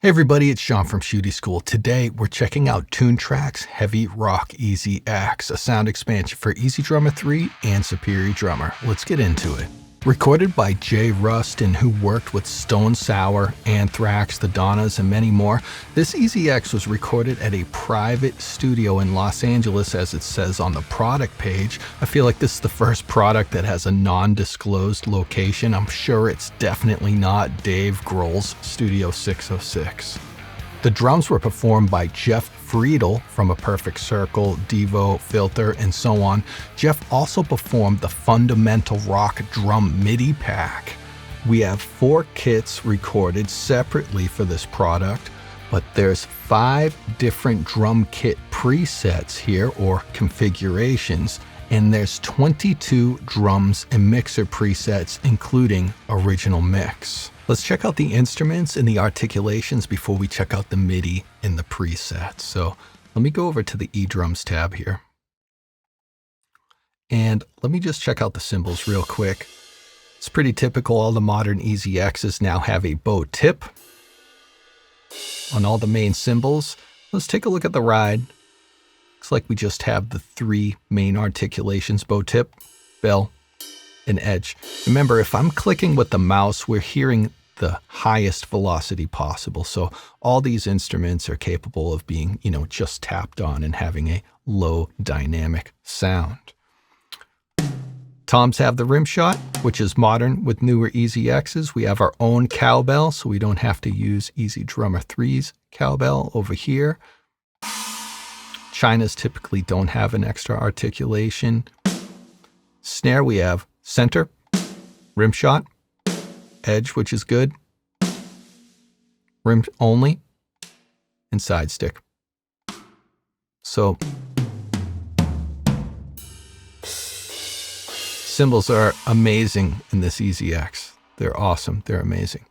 Hey everybody, it's Sean from Shootie School. Today we're checking out Toontrack's Heavy Rock EZX, a sound expansion for EZdrummer 3 and 𝗪𝗓𝗪. Let's get into it. Recorded by Jay Ruston, who worked with Stone Sour, Anthrax, the Donnas, and many more, this EZX was recorded at a private studio in Los Angeles, as it says on the product page. I feel like this is the first product that has a non-disclosed location. I'm sure it's definitely not Dave Grohl's Studio 606. The drums were performed by Jeff Friedl from 𝗪𝗥𝗘, Devo, 𝗘𝗘𝗅, and so on. Jeff also performed the fundamental rock drum MIDI pack. We have 4 kits recorded separately for this product, but there's 5 different drum kit presets here, or configurations, and there's 22 drums and mixer presets, including original mix. Let's check out the instruments and the articulations before we check out the MIDI and the presets. So let me go over to the EZdrums tab here. And let me just check out the cymbals real quick. It's pretty typical. All the modern EZXs now have a bow tip on all the main cymbals. Let's take a look at the ride. Looks like we just have the 3 main articulations: bow tip, bell, and edge. Remember, if I'm clicking with the mouse, we're hearing the highest velocity possible. So all these instruments are capable of being, just tapped on and having a low dynamic sound. Toms have the rim shot, which is modern with newer EZXs. We have our own cowbell, so we don't have to use EZdrummer 3's cowbell over here. Chinas typically don't have an extra articulation. Snare, we have center, rim shot, edge, which is good, rim only, and side stick. So cymbals are amazing in this EZX. They're awesome. They're amazing.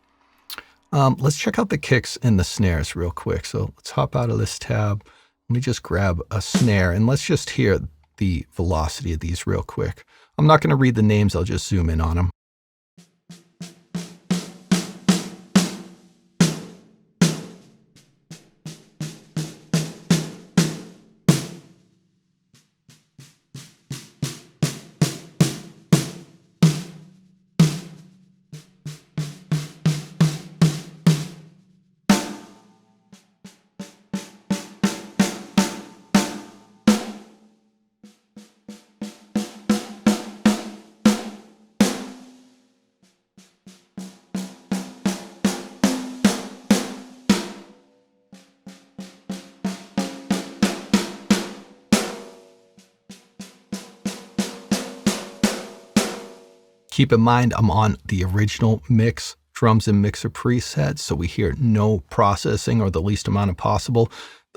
Let's check out the kicks and the snares real quick. So let's hop out of this tab. Let me just grab a snare and let's just hear the velocity of these real quick. I'm not going to read the names, I'll just zoom in on them. Keep in mind, I'm on the original mix, drums and mixer presets, so we hear no processing or the least amount of possible.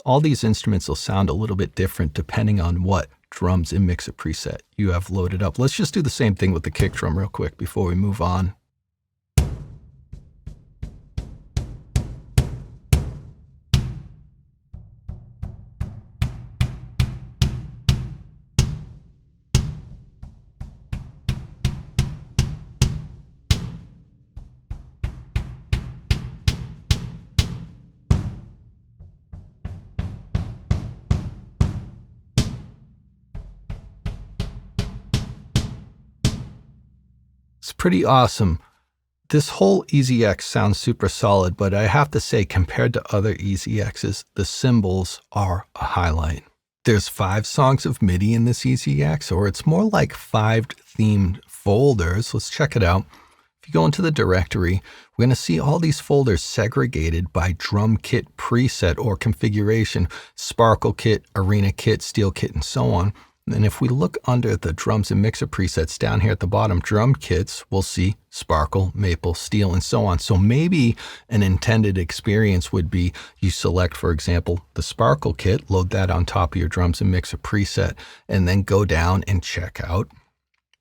All these instruments will sound a little bit different depending on what drums and mixer preset you have loaded up. Let's just do the same thing with the kick drum real quick before we move on. It's pretty awesome. This whole EZX sounds super solid, but I have to say, compared to other EZXs, the cymbals are a highlight. There's 5 songs of MIDI in this EZX, or it's more like 5 themed folders. Let's check it out. If you go into the directory, we're going to see all these folders segregated by drum kit preset or configuration: sparkle kit, arena kit, steel kit, and so on. And if we look under the drums and mixer presets down here at the bottom, drum kits, we'll see sparkle, maple, steel, and so on. So maybe an intended experience would be you select, for example, the sparkle kit, load that on top of your drums and mixer preset, and then go down and check out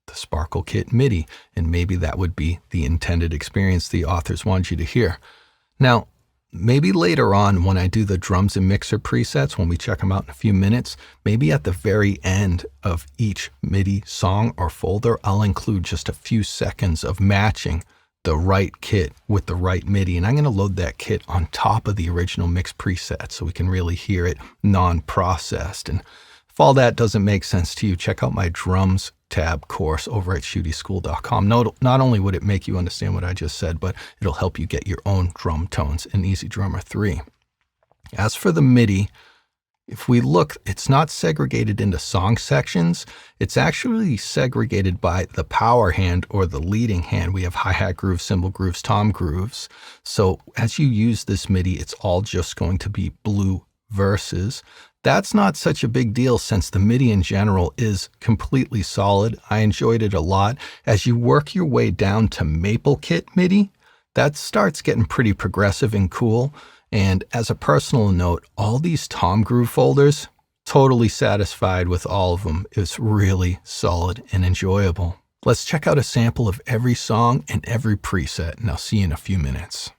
the sparkle kit MIDI. And maybe that would be the intended experience the authors want you to hear. Now, maybe later on when I do the drums and mixer presets, when we check them out in a few minutes, maybe at the very end of each MIDI song or folder, I'll include just a few seconds of matching the right kit with the right MIDI. And I'm going to load that kit on top of the original mix preset so we can really hear it non-processed. And if all that doesn't make sense to you, check out my drums tab course over at ShootieSchool.com. Not only would it make you understand what I just said, but it'll help you get your own drum tones in EZdrummer 3. As for the MIDI, if we look, it's not segregated into song sections. It's actually segregated by the power hand or the leading hand. We have hi-hat grooves, cymbal grooves, tom grooves. So as you use this MIDI, it's all just going to be blue verses. That's not such a big deal since the MIDI in general is completely solid. I enjoyed it a lot. As you work your way down to Maple Kit MIDI, that starts getting pretty progressive and cool. And as a personal note, all these tom groove folders, totally satisfied with all of them. It's really solid and enjoyable. Let's check out a sample of every song and every preset, and I'll see you in a few minutes.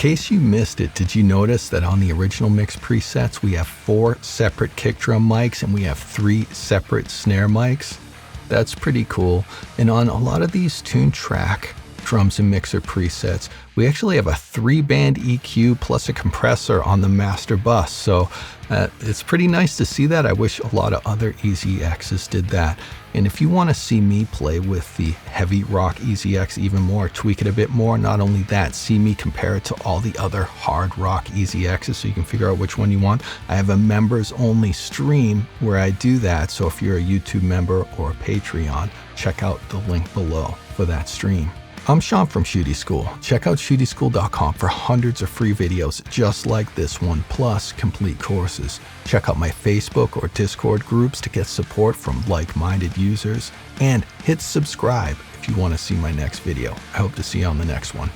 case you missed it, did you notice that on the original mix presets, we have 4 separate kick drum mics and we have 3 separate snare mics? That's pretty cool. And on a lot of these Toontrack drums and mixer presets, we actually have a 3-band EQ plus a compressor on the master bus. So it's pretty nice to see that. I wish a lot of other EZXs did that. And if you want to see me play with the heavy rock EZX even more, tweak it a bit more, not only that, see me compare it to all the other hard rock EZXs so you can figure out which one you want. I have a members only stream where I do that. So if you're a YouTube member or a Patreon, check out the link below for that stream. I'm Sean from Shootie School. Check out ShootieSchool.com for hundreds of free videos just like this one, plus complete courses. Check out my Facebook or Discord groups to get support from like-minded users. And hit subscribe if you want to see my next video. I hope to see you on the next one.